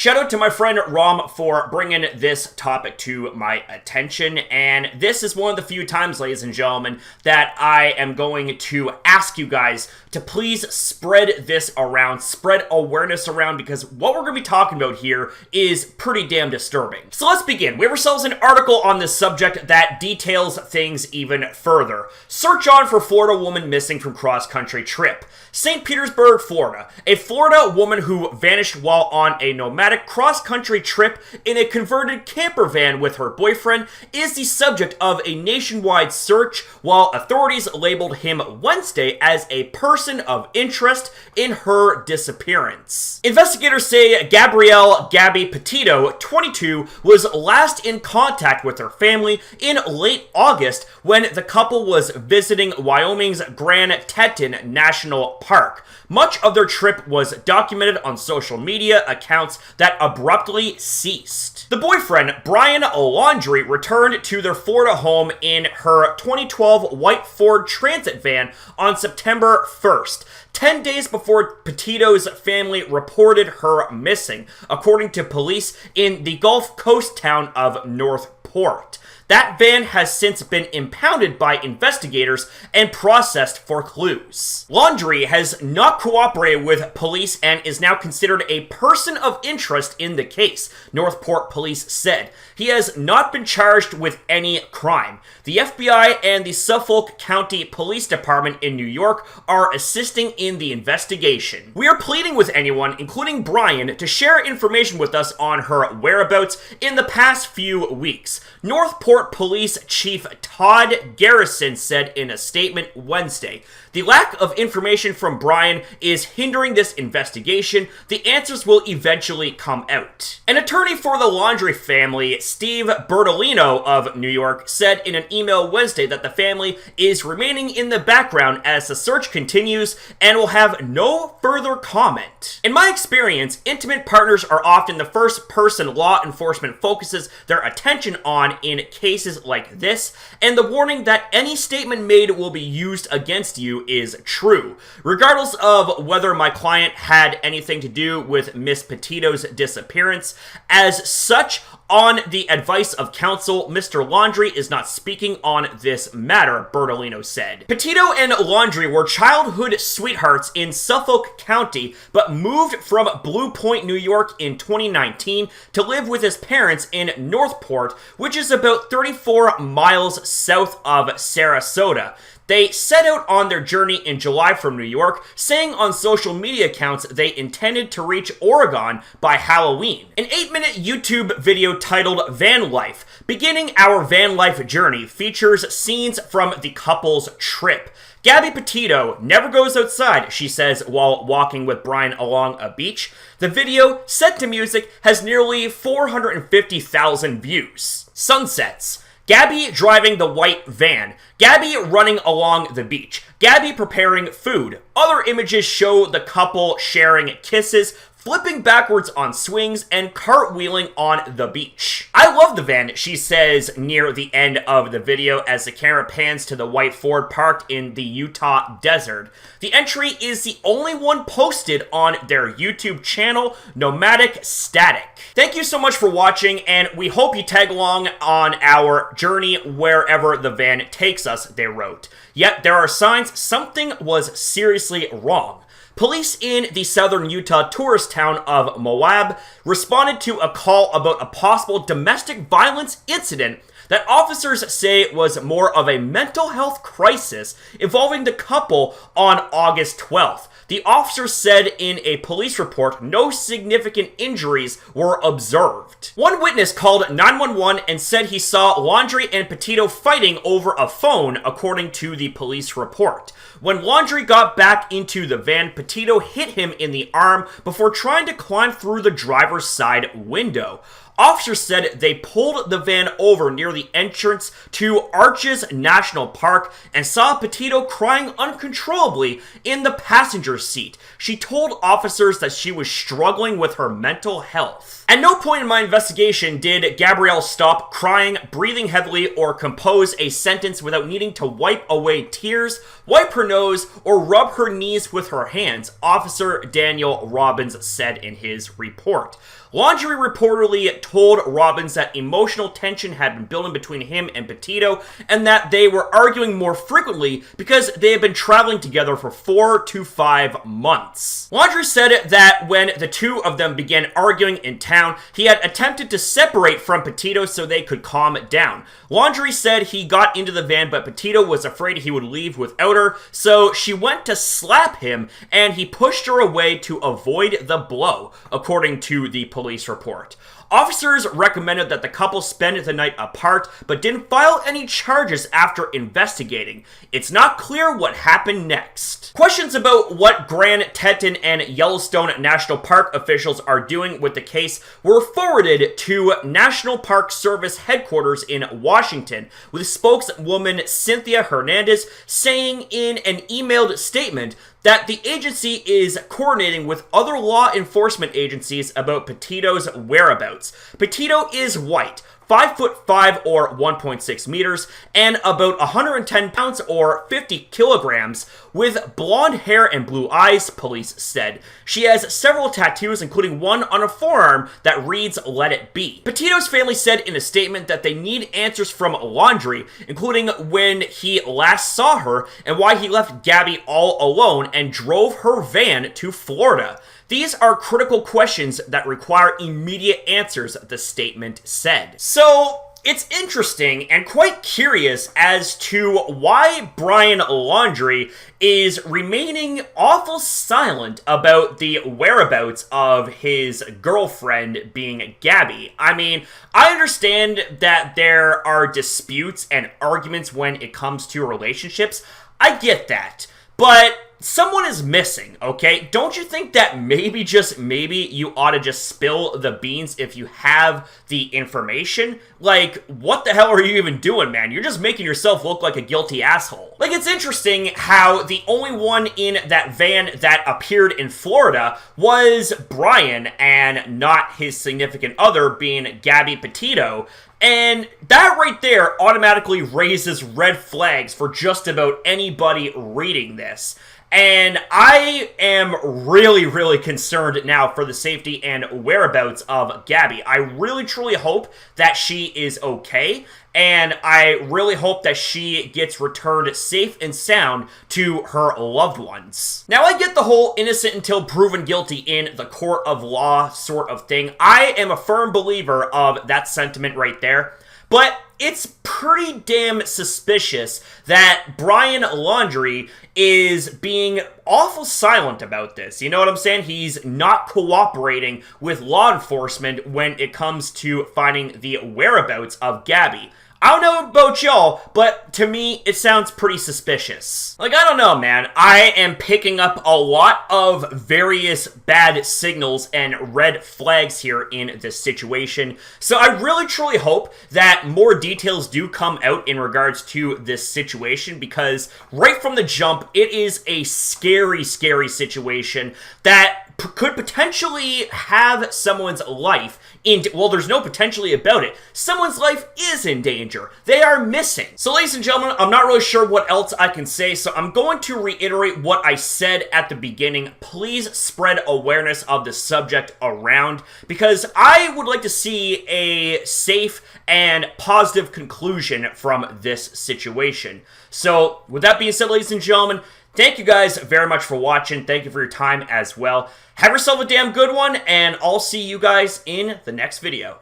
Shout out to my friend Rom for bringing this topic to my attention, and this is one of the few times, ladies and gentlemen, that I am going to ask you guys to please spread this around, spread awareness around, because what we're going to be talking about here is pretty damn disturbing. So let's begin. We have ourselves an article on this subject that details things even further. Search on for Florida woman missing from cross-country trip. St. Petersburg, Florida. A Florida woman who vanished while on a nomadic cross-country trip in a converted camper van with her boyfriend is the subject of a nationwide search, while authorities labeled him Wednesday as a person of interest in her disappearance. Investigators say Gabby Petito, 22, was last in contact with her family in late August when the couple was visiting Wyoming's Grand Teton National Park. Much of their trip was documented on social media accounts that abruptly ceased. The boyfriend, Brian Laundrie, returned to their Florida home in her 2012 white Ford Transit van on September 1st. 10 days before Petito's family reported her missing, according to police in the Gulf Coast town of Northport. That van has since been impounded by investigators and processed for clues. Laundrie has not cooperated with police and is now considered a person of interest in the case, Northport police said. He has not been charged with any crime. The FBI and the Suffolk County Police Department in New York are assisting in the investigation. We are pleading with anyone, including Brian, to share information with us on her whereabouts in the past few weeks. Northport Police Chief Todd Garrison said in a statement Wednesday. The lack of information from Brian is hindering this investigation. The answers will eventually come out. An attorney for the Laundrie family, Steve Bertolino of New York, said in an email Wednesday that the family is remaining in the background as the search continues and will have no further comment. In my experience, intimate partners are often the first person law enforcement focuses their attention on in cases like this, and the warning that any statement made will be used against you is true. Regardless of whether my client had anything to do with Miss Petito's disappearance, as such, on the advice of counsel, Mr. Laundrie is not speaking on this matter, Bertolino said. Petito and Laundrie were childhood sweethearts in Suffolk County, but moved from Blue Point, New York in 2019 to live with his parents in Northport, which is about 34 miles south of Sarasota. They set out on their journey in July from New York, saying on social media accounts they intended to reach Oregon by Halloween. An 8-minute YouTube video titled Van Life, Beginning Our Van Life Journey, features scenes from the couple's trip. Gabby Petito never goes outside, she says while walking with Brian along a beach. The video, set to music, has nearly 450,000 views. Sunsets. Gabby driving the white van. Gabby running along the beach. Gabby preparing food. Other images show the couple sharing kisses, flipping backwards on swings, and cartwheeling on the beach. I love the van, she says near the end of the video as the camera pans to the white Ford parked in the Utah desert. The entry is the only one posted on their YouTube channel, Nomadic Static. Thank you so much for watching, and we hope you tag along on our journey wherever the van takes us, they wrote. Yet there are signs something was seriously wrong. Police in the southern Utah tourist town of Moab responded to a call about a possible domestic violence incident that officers say was more of a mental health crisis involving the couple on August 12th. The officers said in a police report no significant injuries were observed. One witness called 911 and said he saw Laundrie and Petito fighting over a phone, according to the police report. When Laundrie got back into the van, Petito hit him in the arm before trying to climb through the driver's side window. Officers said they pulled the van over near the entrance to Arches National Park and saw Petito crying uncontrollably in the passenger seat. She told officers that she was struggling with her mental health. At no point in my investigation did Gabrielle stop crying, breathing heavily, or compose a sentence without needing to wipe away tears, wipe her nose, or rub her knees with her hands, Officer Daniel Robbins said in his report. Laundrie reportedly told Robbins that emotional tension had been building between him and Petito, and that they were arguing more frequently because they had been traveling together for 4 to 5 months. Laundrie said that when the two of them began arguing in town, he had attempted to separate from Petito so they could calm down. Laundrie said he got into the van, but Petito was afraid he would leave without her, so she went to slap him, and he pushed her away to avoid the blow, according to the police report. Officers recommended that the couple spend the night apart, but didn't file any charges after investigating. It's not clear what happened next. Questions about what Grand Teton and Yellowstone National Park officials are doing with the case were forwarded to National Park Service headquarters in Washington, with spokeswoman Cynthia Hernandez saying in an emailed statement that the agency is coordinating with other law enforcement agencies about Petito's whereabouts. Petito is white, 5'5" or 1.6 meters, and about 110 pounds or 50 kilograms, with blonde hair and blue eyes, police said. She has several tattoos, including one on a forearm that reads, "Let It Be." Petito's family said in a statement that they need answers from Laundrie, including when he last saw her and why he left Gabby all alone and drove her van to Florida. These are critical questions that require immediate answers, the statement said. So, it's interesting and quite curious as to why Brian Laundrie is remaining awful silent about the whereabouts of his girlfriend being Gabby. I mean, I understand that there are disputes and arguments when it comes to relationships. I get that. But someone is missing, okay? Don't you think that maybe, just maybe, you ought to just spill the beans if you have the information? Like, what the hell are you even doing, man? You're just making yourself look like a guilty asshole. Like, it's interesting how the only one in that van that appeared in Florida was Brian and not his significant other being Gabby Petito. And that right there automatically raises red flags for just about anybody reading this. And I am really, really concerned now for the safety and whereabouts of Gabby. I really, truly hope that she is okay. And I really hope that she gets returned safe and sound to her loved ones. Now, I get the whole innocent until proven guilty in the court of law sort of thing. I am a firm believer of that sentiment right there. But it's pretty damn suspicious that Brian Laundrie is being awful silent about this. You know what I'm saying? He's not cooperating with law enforcement when it comes to finding the whereabouts of Gabby. I don't know about y'all, but to me, it sounds pretty suspicious. Like, I don't know, man. I am picking up a lot of various bad signals and red flags here in this situation. So I really, truly hope that more details do come out in regards to this situation, because right from the jump, it is a scary, scary situation that could potentially have someone's life in, well, there's no potentially about it. Someone's life is in danger. They are missing. So, ladies and gentlemen, I'm not really sure what else I can say, so I'm going to reiterate what I said at the beginning. Please spread awareness of the subject around, because I would like to see a safe and positive conclusion from this situation. So, with that being said, ladies and gentlemen, thank you guys very much for watching. Thank you for your time as well. Have yourself a damn good one, and I'll see you guys in the next video.